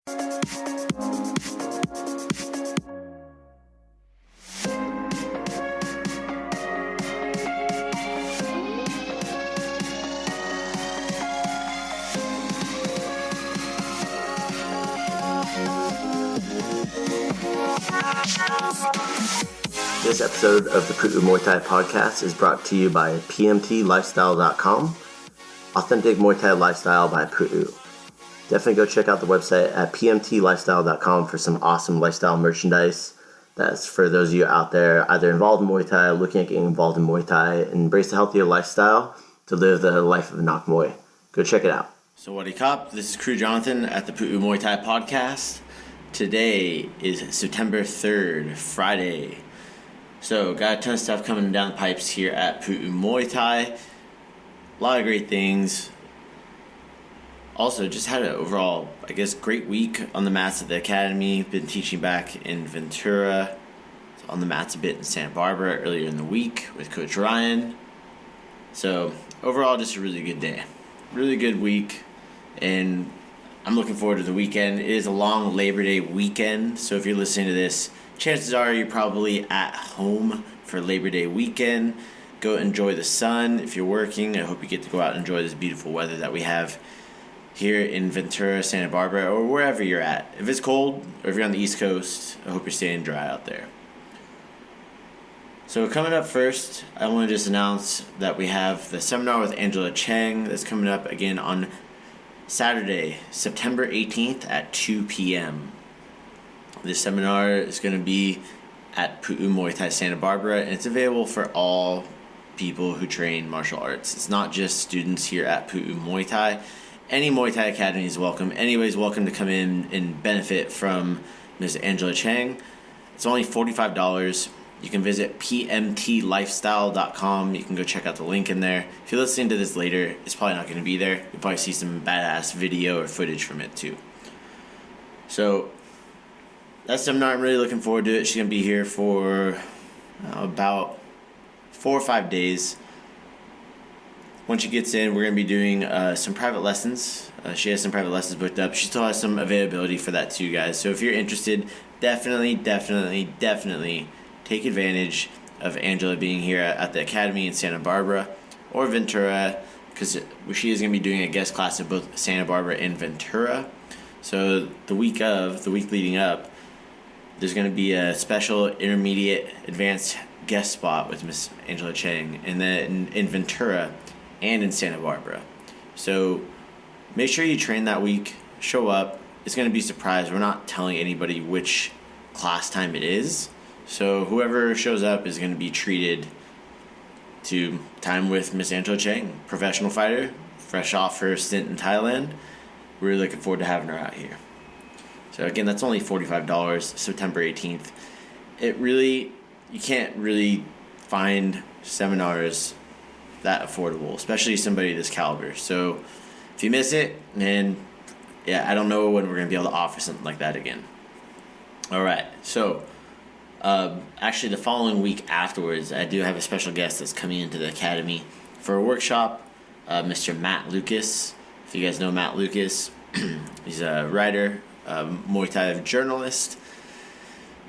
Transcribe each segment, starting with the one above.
This episode of the Pu'u Muay Thai podcast is brought to you by pmtlifestyle.com, authentic Muay Thai lifestyle by Pu'u. Definitely go check out the website at pmtlifestyle.com for some awesome lifestyle merchandise. That's for those of you out there either involved in Muay Thai, looking at getting involved in Muay Thai, and embrace a healthier lifestyle to live the life of a Nak Muay. Go check it out. So what up? This is Crew Jonathan at the Pu'u Muay Thai podcast. Today is September 3rd, Friday. So, got a ton of stuff coming down the pipes here at Pu'u Muay Thai. A lot of great things. Also, just had an overall, great week on the mats at the academy. Been teaching back in Ventura. On the mats a bit in Santa Barbara earlier in the week with Coach Ryan. So, overall, just a really good day. Really good week. And I'm looking forward to the weekend. It is a long Labor Day weekend. So, if you're listening to this, chances are you're probably at home for Labor Day weekend. Go enjoy the sun. If you're working, I hope you get to go out and enjoy this beautiful weather that we have here in Ventura, Santa Barbara, or wherever you're at. If it's cold, or if you're on the East Coast, I hope you're staying dry out there. So coming up first, I want to just announce that we have the seminar with Angela Cheng that's coming up again on Saturday, September 18th at 2 p.m. This seminar is going to be at Pu'u Muay Thai Santa Barbara, and it's available for all people who train martial arts. It's not just students here at Pu'u Muay Thai. Any Muay Thai academy is welcome. Anybody's welcome to come in and benefit from Ms. Angela Cheng. It's only $45. You can visit pmtlifestyle.com. You can go check out the link in there. If you're listening to this later, it's probably not going to be there. You'll probably see some badass video or footage from it too. So that seminar, I'm really looking forward to it. She's going to be here for about 4 or 5 days. Once she gets in, we're going to be doing some private lessons. She has some private lessons booked up. She still has some availability for that too, guys. So if you're interested, definitely take advantage of Angela being here at the academy in Santa Barbara or Ventura, because she is going to be doing a guest class in both Santa Barbara and Ventura. So the week leading up, there's going to be a special intermediate advanced guest spot with Miss Angela Cheng, and then in Ventura and in Santa Barbara. So make sure you train that week, show up. It's going to be a surprise. We're not telling anybody which class time it is. So whoever shows up is going to be treated to time with Miss Angela Cheng, professional fighter, fresh off her stint in Thailand. We're really looking forward to having her out here. So again, that's only $45, September 18th. You can't really find seminars that affordable, especially somebody this caliber. So if you miss it, man, I don't know when we're going to be able to offer something like that again. All right, so actually the following week afterwards, I do have a special guest that's coming into the academy for a workshop, Mr. Matt Lucas. If you guys know Matt Lucas, he's a writer, Muay Thai journalist.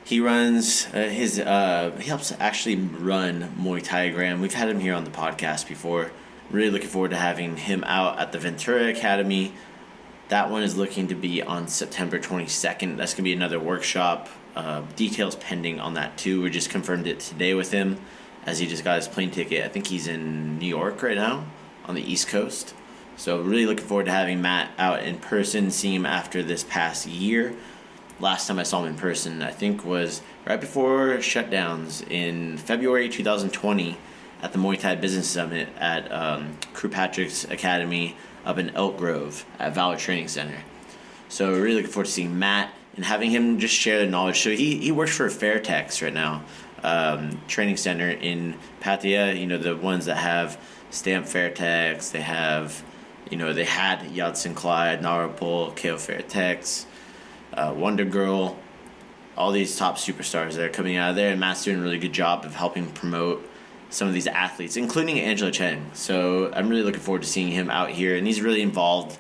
He runs he helps actually run Muay Thaigram. We've had him here on the podcast before. Really looking forward to having him out at the Ventura Academy. That one is looking to be on September 22nd. That's going to be another workshop. Details pending on that too. We just confirmed it today with him as he just got his plane ticket. I think he's in New York right now on the East Coast. So really looking forward to having Matt out in person, seeing him after this past year. Last time I saw him in person, I think, was right before shutdowns in February 2020 at the Muay Thai Business Summit at Crew Patrick's Academy up in Elk Grove at Valor Training Center. So really looking forward to seeing Matt and having him just share the knowledge. So he works for Fairtex right now, training center in Pattaya, the ones that have Stamp Fairtex. They have, they had Yadson Clyde, Narapol, KO Fairtex, Wonder Girl, all these top superstars that are coming out of there, and Matt's doing a really good job of helping promote some of these athletes, including Angela Cheng. So I'm really looking forward to seeing him out here, and he's really involved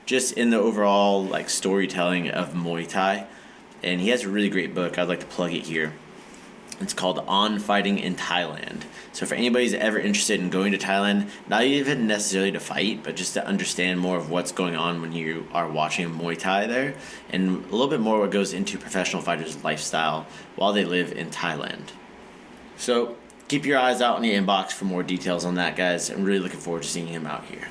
just in the overall like storytelling of Muay Thai. And he has a really great book. I'd like to plug it here. It's called On Fighting in Thailand. So for anybody who's ever interested in going to Thailand, not even necessarily to fight, but just to understand more of what's going on when you are watching Muay Thai there, and a little bit more what goes into professional fighters' lifestyle while they live in Thailand. So keep your eyes out in the inbox for more details on that, guys. I'm really looking forward to seeing him out here.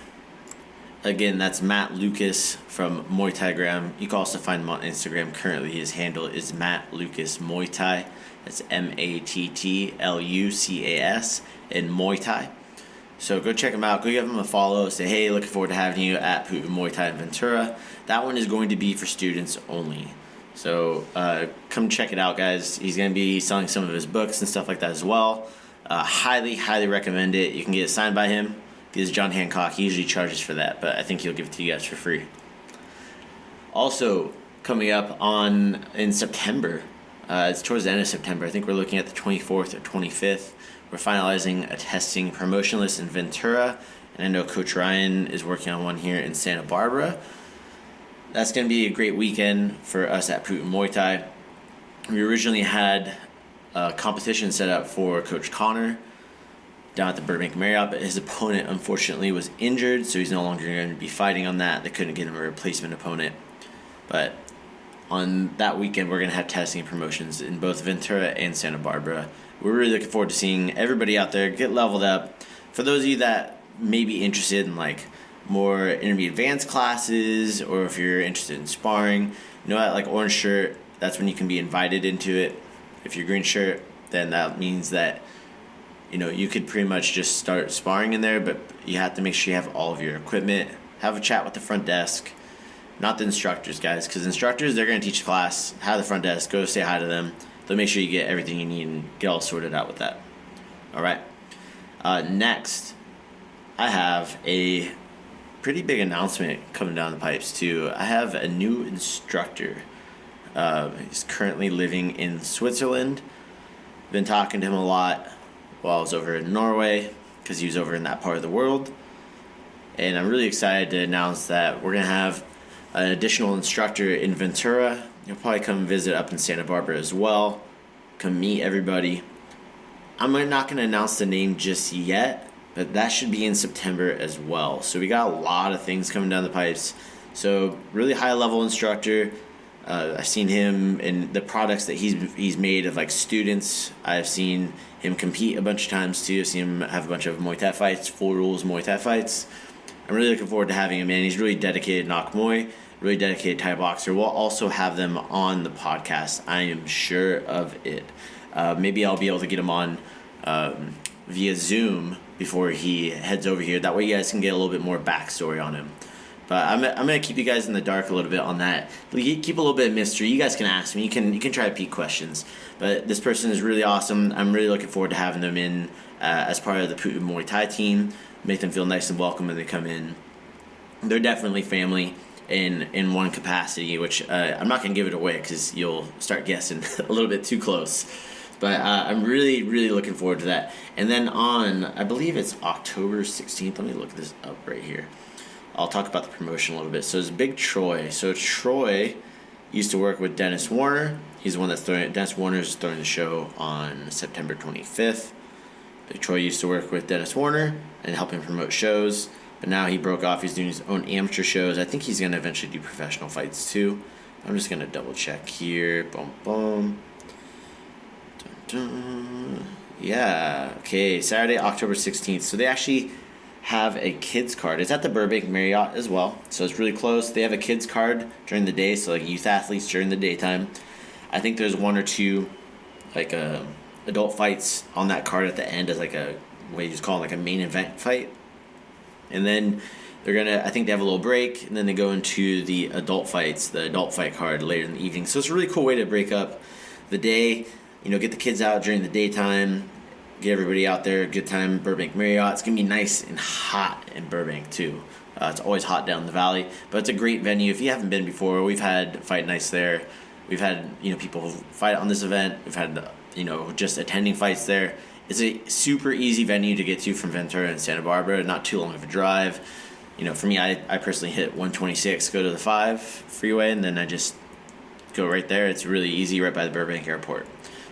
Again, that's Matt Lucas from Muay Thai Gram. You can also find him on Instagram. Currently, his handle is Matt Lucas Muay Thai. That's MATTLUCAS in Muay Thai. So go check him out. Go give him a follow. Say, hey, looking forward to having you at Pu'u Muay Thai in Ventura. That one is going to be for students only. So come check it out, guys. He's going to be selling some of his books and stuff like that as well. Highly, highly recommend it. You can get it signed by him. This is John Hancock. He usually charges for that, but I think he'll give it to you guys for free. Also, coming up in September, it's towards the end of September. I think we're looking at the 24th or 25th. We're finalizing a testing promotion list in Ventura, and I know Coach Ryan is working on one here in Santa Barbara. That's going to be a great weekend for us at Pu'u Muay Thai. We originally had a competition set up for Coach Connor down at the Burbank Marriott, but his opponent unfortunately was injured, so he's no longer going to be fighting on that. They couldn't get him a replacement opponent. But on that weekend, we're going to have testing promotions in both Ventura and Santa Barbara. We're really looking forward to seeing everybody out there get leveled up. For those of you that may be interested in like more intermediate advanced classes, or if you're interested in sparring, at like orange shirt, that's when you can be invited into it. If you're green shirt, then that means that you could pretty much just start sparring in there, but you have to make sure you have all of your equipment. Have a chat with the front desk, not the instructors, guys, because instructors, they're going to teach the class. Have the front desk, go say hi to them. They'll make sure you get everything you need and get all sorted out with that. All right. Next, I have a pretty big announcement coming down the pipes, too. I have a new instructor. He's currently living in Switzerland. Been talking to him a lot while I was over in Norway, because he was over in that part of the world. And I'm really excited to announce that we're going to have an additional instructor in Ventura. He'll probably come visit up in Santa Barbara as well. Come meet everybody. I'm not going to announce the name just yet, but that should be in September as well. So we got a lot of things coming down the pipes. So really high level instructor. I've seen him in the products that he's made of like students. I've seen him compete a bunch of times too. I've seen him have a bunch of Muay Thai fights, full rules Muay Thai fights. I'm really looking forward to having him in. He's really dedicated Nok Muay, really dedicated Thai boxer. We'll also have them on the podcast. I am sure of it. Maybe I'll be able to get him on via Zoom before he heads over here. That way you guys can get a little bit more backstory on him. But I'm going to keep you guys in the dark a little bit on that. Keep a little bit of mystery. You guys can ask me. You can try to peek questions. But this person is really awesome. I'm really looking forward to having them in as part of the Pu'u Muay Thai team. Make them feel nice and welcome when they come in. They're definitely family in one capacity, which I'm not going to give it away because you'll start guessing a little bit too close. But I'm really, really looking forward to that. And then on, I believe it's October 16th. Let me look this up right here. I'll talk about the promotion a little bit. So it's Big Troy. So Troy used to work with Dennis Warner. He's the one that's Dennis Warner's throwing the show on September 25th. Big Troy used to work with Dennis Warner and help him promote shows. But now he broke off. He's doing his own amateur shows. I think he's going to eventually do professional fights too. I'm just going to double check here. Boom, boom. Dun, dun. Yeah. Okay. Saturday, October 16th. So they actually have a kids card. It's at the Burbank Marriott as well, so it's really close. They have a kids card during the day, so like youth athletes during the daytime. I think there's one or two like adult fights on that card at the end as like a what you just call it, like a main event fight. And then I think they have a little break, and then they go into the adult fights, the adult fight card later in the evening. So it's a really cool way to break up the day. Get the kids out during the daytime. Get everybody out there, good time, Burbank Marriott. It's going to be nice and hot in Burbank, too. It's always hot down the valley, but it's a great venue. If you haven't been before, we've had fight nights there. We've had, people who fight on this event. We've had, just attending fights there. It's a super easy venue to get to from Ventura and Santa Barbara, not too long of a drive. For me, I personally hit 126, go to the 5 freeway, and then I just go right there. It's really easy, right by the Burbank Airport.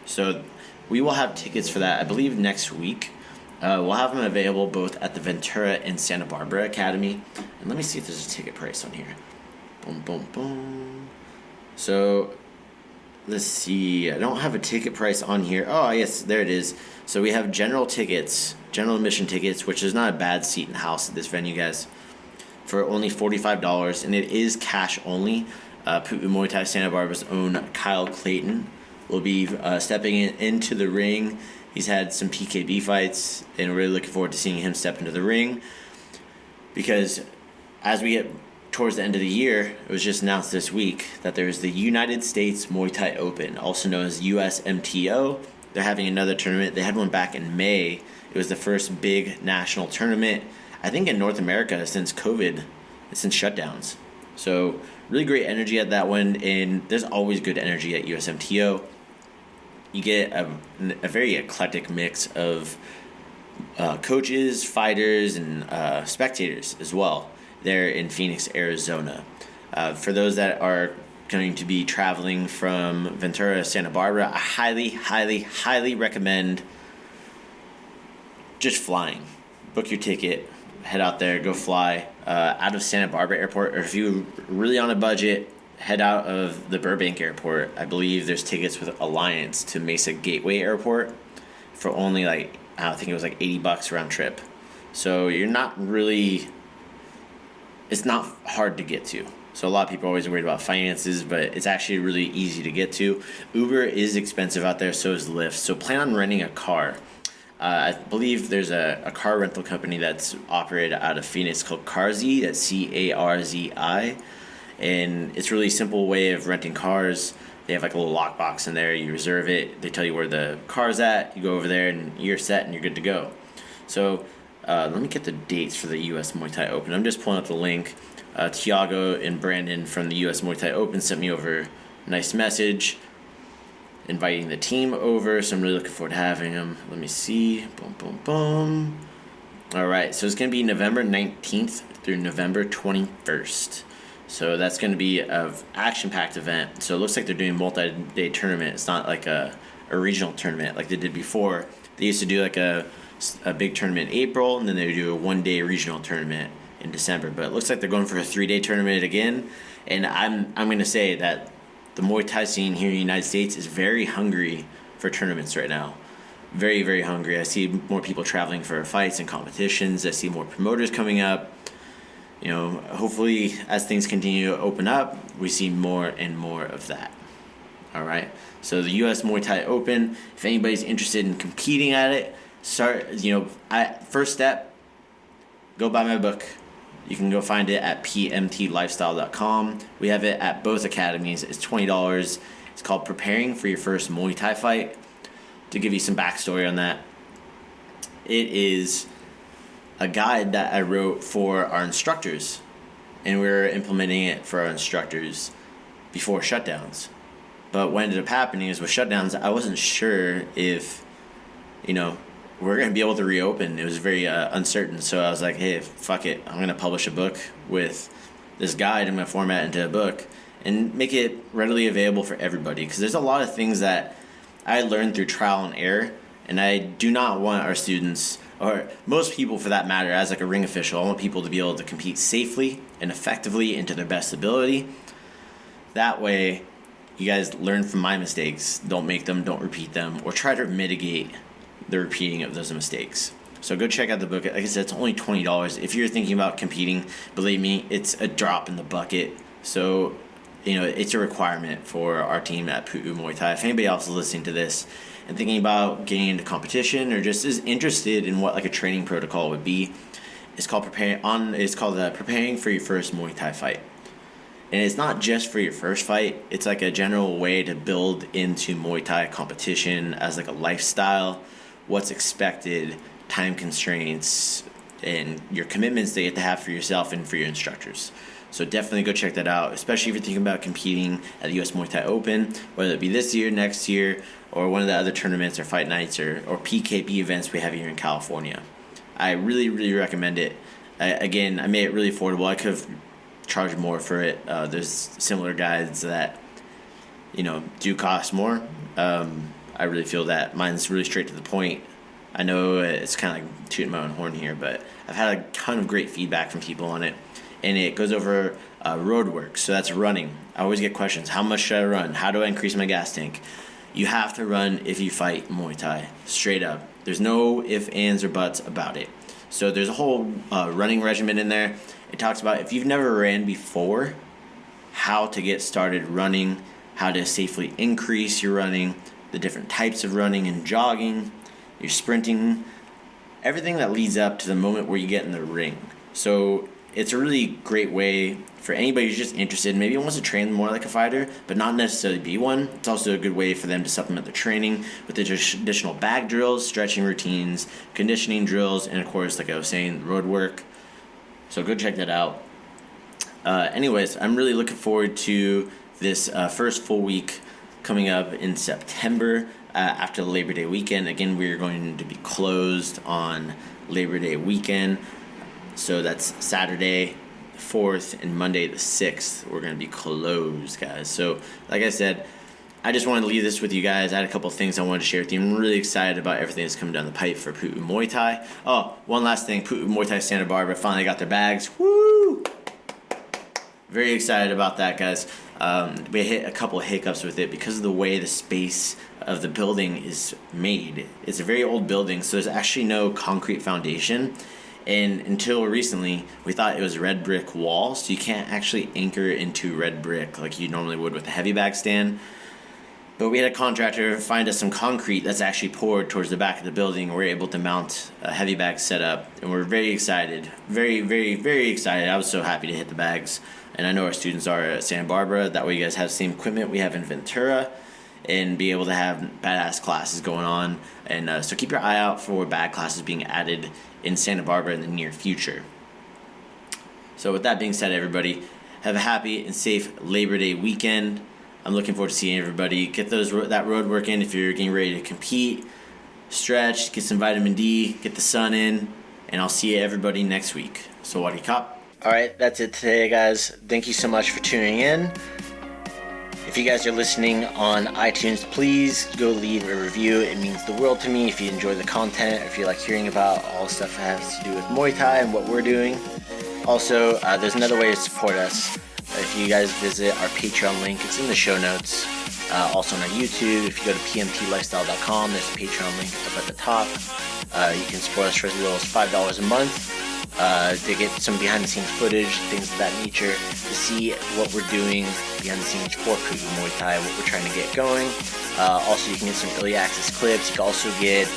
So we will have tickets for that, I believe, next week. We'll have them available both at the Ventura and Santa Barbara Academy. And let me see if there's a ticket price on here. Boom, boom, boom. So let's see. I don't have a ticket price on here. Oh, yes, there it is. So we have general admission tickets, which is not a bad seat in the house at this venue, guys, for only $45. And it is cash only. Pu'u Muay Thai Santa Barbara's own Kyle Clayton will be stepping into the ring. He's had some PKB fights, and we're really looking forward to seeing him step into the ring, because as we get towards the end of the year, it was just announced this week that there's the United States Muay Thai Open, also known as USMTO. They're having another tournament. They had one back in May. It was the first big national tournament, I think, in North America since COVID, since shutdowns. So really great energy at that one, and there's always good energy at USMTO. You get a very eclectic mix of coaches, fighters, and spectators as well there in Phoenix, Arizona. For those that are going to be traveling from Ventura to Santa Barbara, I highly, highly, highly recommend just flying. Book your ticket, head out there, go fly out of Santa Barbara Airport, or if you're really on a budget, head out of the Burbank Airport. I believe there's tickets with Alliance to Mesa Gateway Airport for only I think it was like $80 round trip. So you're not really, it's not hard to get to. So a lot of people are always worried about finances, but it's actually really easy to get to. Uber is expensive out there, so is Lyft. So plan on renting a car. I believe there's a car rental company that's operated out of Phoenix called Carzi, that's Carzi. And it's a really simple way of renting cars. They have like a little lockbox in there. You reserve it. They tell you where the car's at. You go over there, and you're set, and you're good to go. So let me get the dates for the U.S. Muay Thai Open. I'm just pulling up the link. Tiago and Brandon from the U.S. Muay Thai Open sent me over a nice message inviting the team over. So I'm really looking forward to having them. Let me see. Boom, boom, boom. All right. So it's going to be November 19th through November 21st. So that's going to be an action-packed event. So it looks like they're doing a multi-day tournament. It's not like a regional tournament like they did before. They used to do like a big tournament in April, and then they would do a one-day regional tournament in December. But it looks like they're going for a 3-day tournament again. And I'm going to say that the Muay Thai scene here in the United States is very hungry for tournaments right now. Very, very hungry. I see more people traveling for fights and competitions. I see more promoters coming up. Hopefully as things continue to open up, we see more and more of that. All right. So the U.S. Muay Thai Open, if anybody's interested in competing at it, first step, go buy my book. You can go find it at pmtlifestyle.com. We have it at both academies. It's $20. It's called Preparing for Your First Muay Thai Fight. To give you some backstory on that, it is a guide that I wrote for our instructors, and we were implementing it for our instructors before shutdowns. But what ended up happening is with shutdowns, I wasn't sure if, we're going to be able to reopen. It was very uncertain. So I was like, hey, fuck it. I'm going to publish a book with this guide. I'm going to format it into a book and make it readily available for everybody. Because there's a lot of things that I learned through trial and error, and I do not want our students, or most people for that matter, as like a ring official, I want people to be able to compete safely and effectively and to their best ability. That way, you guys learn from my mistakes, don't make them, don't repeat them, or try to mitigate the repeating of those mistakes. So go check out the book. Like I said, it's only $20. If you're thinking about competing, believe me, it's a drop in the bucket. So, it's a requirement for our team at Pu'u Muay Thai. If anybody else is listening to this and thinking about getting into competition or just is interested in what like a training protocol would be, it's called Preparing for Your First Muay Thai Fight. And it's not just for your first fight. It's like a general way to build into Muay Thai competition as like a lifestyle, what's expected, time constraints, and your commitments that you have to have for yourself and for your instructors. So definitely go check that out, especially if you're thinking about competing at the U.S. Muay Thai Open, whether it be this year, next year, or one of the other tournaments or fight nights or PKB events we have here in California. I really, really recommend it. Again, I made it really affordable. I could have charged more for it. There's similar guides that, do cost more. I really feel that mine's really straight to the point. I know it's kind of like tooting my own horn here, but I've had a ton of great feedback from people on it. And it goes over road work, so that's running. I always get questions. How much should I run? How do I increase my gas tank? You have to run if you fight Muay Thai, straight up. There's no ifs, ands, or buts about it. So there's a whole running regimen in there. It talks about if you've never ran before, how to get started running, how to safely increase your running, the different types of running and jogging, your sprinting, everything that leads up to the moment where you get in the ring. So it's a really great way for anybody who's just interested, maybe wants to train more like a fighter, but not necessarily be one. It's also a good way for them to supplement their training with additional bag drills, stretching routines, conditioning drills, and of course, like I was saying, road work. So go check that out. Anyways, I'm really looking forward to this first full week coming up in September after the Labor Day weekend. Again, we're going to be closed on Labor Day weekend. So that's Saturday the 4th and Monday the 6th. We're going to be closed, guys. So like I said, I just wanted to leave this with you guys. I had a couple of things I wanted to share with you. I'm really excited about everything that's coming down the pipe for Pu'u Muay Thai. Oh, one last thing. Pu'u Muay Thai Santa Barbara finally got their bags. Woo! Very excited about that, guys. We hit a couple of hiccups with it because of the way the space of the building is made. It's a very old building, so there's actually no concrete foundation. And until recently, we thought it was red brick wall, so you can't actually anchor into red brick like you normally would with a heavy bag stand. But we had a contractor find us some concrete that's actually poured towards the back of the building. We're able to mount a heavy bag setup, and we're very excited. Very, very, very excited. I was so happy to hit the bags. And I know our students are at Santa Barbara. That way you guys have the same equipment we have in Ventura and be able to have badass classes going on. And so keep your eye out for bad classes being added in Santa Barbara in the near future. So with that being said, everybody, have a happy and safe Labor Day weekend. I'm looking forward to seeing everybody. Get that road work in if you're getting ready to compete. Stretch, get some vitamin D, get the sun in, and I'll see everybody next week. So what do you cop? All right, that's it today, guys. Thank you so much for tuning in. If you guys are listening on iTunes, please go leave a review. It means the world to me if you enjoy the content, or if you like hearing about all the stuff that has to do with Muay Thai and what we're doing. Also, there's another way to support us. If you guys visit our Patreon link, it's in the show notes. Also on our YouTube, if you go to pmtlifestyle.com, there's a Patreon link up at the top. You can support us for as little as $5 a month. To get some behind-the-scenes footage, things of that nature, to see what we're doing behind the scenes for Pu'u Muay Thai, what we're trying to get going. Also, you can get some early access clips. You can also get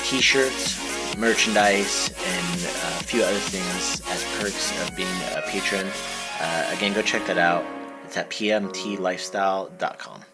t-shirts, merchandise, and a few other things as perks of being a patron. Again, go check that out. It's at pmtlifestyle.com.